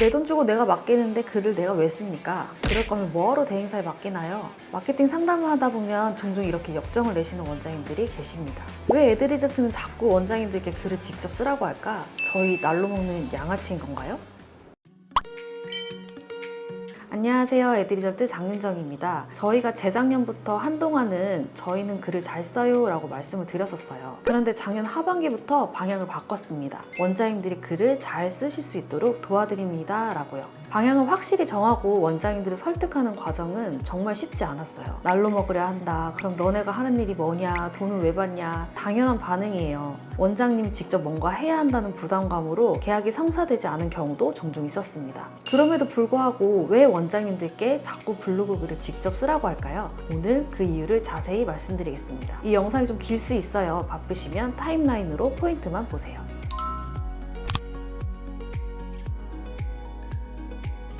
내 돈 주고 내가 맡기는데 글을 내가 왜 씁니까? 그럴 거면 뭐하러 대행사에 맡기나요? 마케팅 상담을 하다 보면 종종 이렇게 역정을 내시는 원장님들이 계십니다. 왜 에드리저트는 자꾸 원장님들께 글을 직접 쓰라고 할까? 저희 날로 먹는 양아치인 건가요? 안녕하세요. 에드리저트 장윤정입니다. 저희가 재작년부터 한동안은 저희는 글을 잘 써요 라고 말씀을 드렸었어요. 그런데 작년 하반기부터 방향을 바꿨습니다. 원장님들이 글을 잘 쓰실 수 있도록 도와드립니다 라고요. 방향을 확실히 정하고 원장님들을 설득하는 과정은 정말 쉽지 않았어요. 날로 먹으려 한다. 그럼 너네가 하는 일이 뭐냐? 돈을 왜 받냐? 당연한 반응이에요. 원장님이 직접 뭔가 해야 한다는 부담감으로 계약이 성사되지 않은 경우도 종종 있었습니다. 그럼에도 불구하고 왜 원장님들께 자꾸 블로그 글을 직접 쓰라고 할까요? 오늘 그 이유를 자세히 말씀드리겠습니다. 이 영상이 좀 길 수 있어요. 바쁘시면 타임라인으로 포인트만 보세요.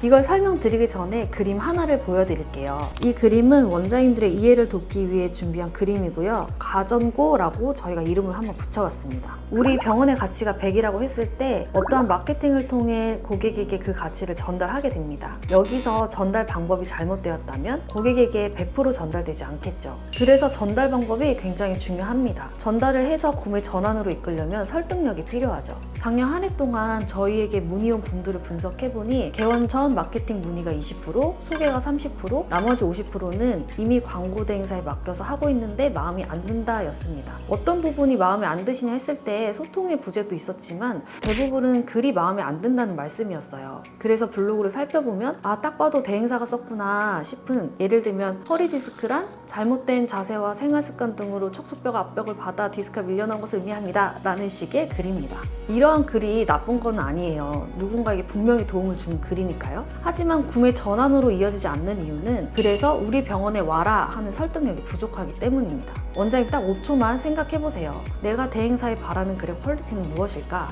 이걸 설명드리기 전에 그림 하나를 보여드릴게요. 이 그림은 원장님들의 이해를 돕기 위해 준비한 그림이고요. 가전고라고 저희가 이름을 한번 붙여봤습니다. 우리 병원의 가치가 100이라고 했을 때 어떠한 마케팅을 통해 고객에게 그 가치를 전달하게 됩니다. 여기서 전달 방법이 잘못되었다면 고객에게 100% 전달되지 않겠죠. 그래서 전달 방법이 굉장히 중요합니다. 전달을 해서 구매 전환으로 이끌려면 설득력이 필요하죠. 작년 한 해 동안 저희에게 문의온 분들을 분석해보니 개원 전 마케팅 문의가 20%, 소개가 30%, 나머지 50%는 이미 광고 대행사에 맡겨서 하고 있는데 마음이 안 든다 였습니다. 어떤 부분이 마음에 안 드시냐 했을 때 소통의 부재도 있었지만 대부분은 글이 마음에 안 든다는 말씀이었어요. 그래서 블로그를 살펴보면 딱 봐도 대행사가 썼구나 싶은, 예를 들면 허리 디스크란 잘못된 자세와 생활 습관 등으로 척수뼈가 압력을 받아 디스크가 밀려난 것을 의미합니다 라는 식의 글입니다. 이러한 글이 나쁜 건 아니에요. 누군가에게 분명히 도움을 주는 글이니까요. 하지만 구매 전환으로 이어지지 않는 이유는 그래서 우리 병원에 와라 하는 설득력이 부족하기 때문입니다. 원장님 딱 5초만 생각해보세요. 내가 대행사에 바라는 글의 퀄리티는 무엇일까?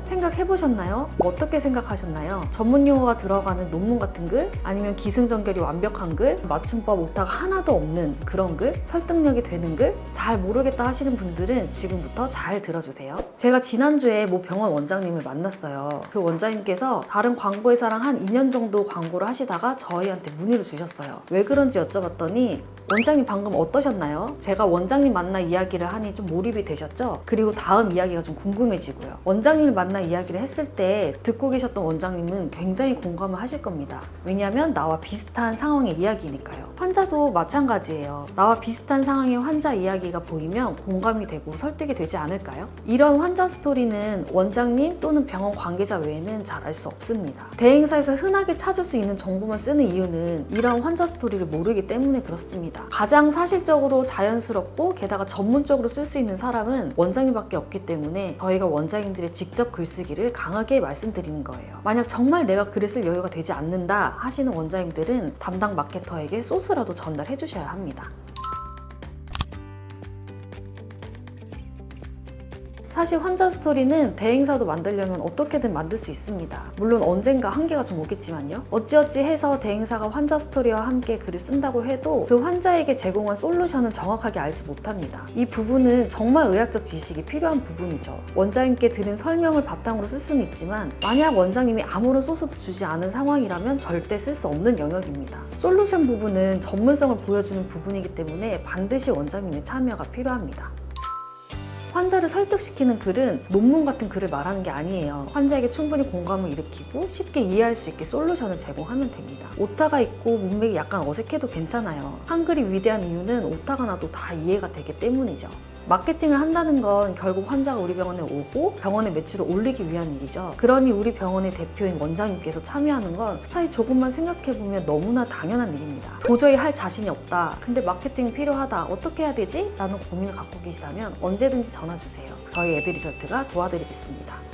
생각해보셨나요? 어떻게 생각하셨나요? 전문 용어가 들어가는 논문 같은 글? 아니면 기승전결이 완벽한 글? 맞춤법 오타가 하나도 없는 그런 글? 설득력이 되는 글? 잘 모르겠다 하시는 분들은 지금부터 잘 들어주세요. 제가 지난주에 모 병원 원장님을 만났어요. 그 원장님께서 다른 광고회사랑 한 2년 정도 광고를 하시다가 저희한테 문의를 주셨어요. 왜 그런지 여쭤봤더니 원장님 방금 어떠셨나요? 제가 원장님 만나 이야기를 하니 좀 몰입이 되셨죠? 그리고 다음 이야기가 좀 궁금해지고요. 원장님을 만나 이야기를 했을 때 듣고 계셨던 원장님은 굉장히 공감을 하실 겁니다. 왜냐하면 나와 비슷한 상황의 이야기니까요. 환자도 마찬가지예요. 나와 비슷한 상황의 환자 이야기가 보이면 공감이 되고 설득이 되지 않을까요? 이런 환자 스토리는 원장님 또는 병원 관계자 외에는 잘 알 수 없습니다. 대행사에서 흔하게 찾을 수 있는 정보만 쓰는 이유는 이런 환자 스토리를 모르기 때문에 그렇습니다. 가장 사실적으로 자연스럽고 게다가 전문적으로 쓸 수 있는 사람은 원장님밖에 없기 때문에 저희가 원장님들의 직접 글쓰기를 강하게 말씀드리는 거예요. 만약 정말 내가 글을 쓸 여유가 되지 않는다 하시는 원장님들은 담당 마케터에게 소스라도 전달해 주셔야 합니다. 사실 환자 스토리는 대행사도 만들려면 어떻게든 만들 수 있습니다. 물론 언젠가 한계가 좀 오겠지만요. 어찌어찌 해서 대행사가 환자 스토리와 함께 글을 쓴다고 해도 그 환자에게 제공한 솔루션은 정확하게 알지 못합니다. 이 부분은 정말 의학적 지식이 필요한 부분이죠. 원장님께 드린 설명을 바탕으로 쓸 수는 있지만 만약 원장님이 아무런 소스도 주지 않은 상황이라면 절대 쓸 수 없는 영역입니다. 솔루션 부분은 전문성을 보여주는 부분이기 때문에 반드시 원장님의 참여가 필요합니다. 환자를 설득시키는 글은 논문 같은 글을 말하는 게 아니에요. 환자에게 충분히 공감을 일으키고 쉽게 이해할 수 있게 솔루션을 제공하면 됩니다. 오타가 있고 문맥이 약간 어색해도 괜찮아요. 한글이 위대한 이유는 오타가 나도 다 이해가 되기 때문이죠. 마케팅을 한다는 건 결국 환자가 우리 병원에 오고 병원의 매출을 올리기 위한 일이죠. 그러니 우리 병원의 대표인 원장님께서 참여하는 건 사실 조금만 생각해보면 너무나 당연한 일입니다. 도저히 할 자신이 없다. 근데 마케팅이 필요하다. 어떻게 해야 되지? 라는 고민을 갖고 계시다면 언제든지 전화주세요. 저희 에드리저트가 도와드리겠습니다.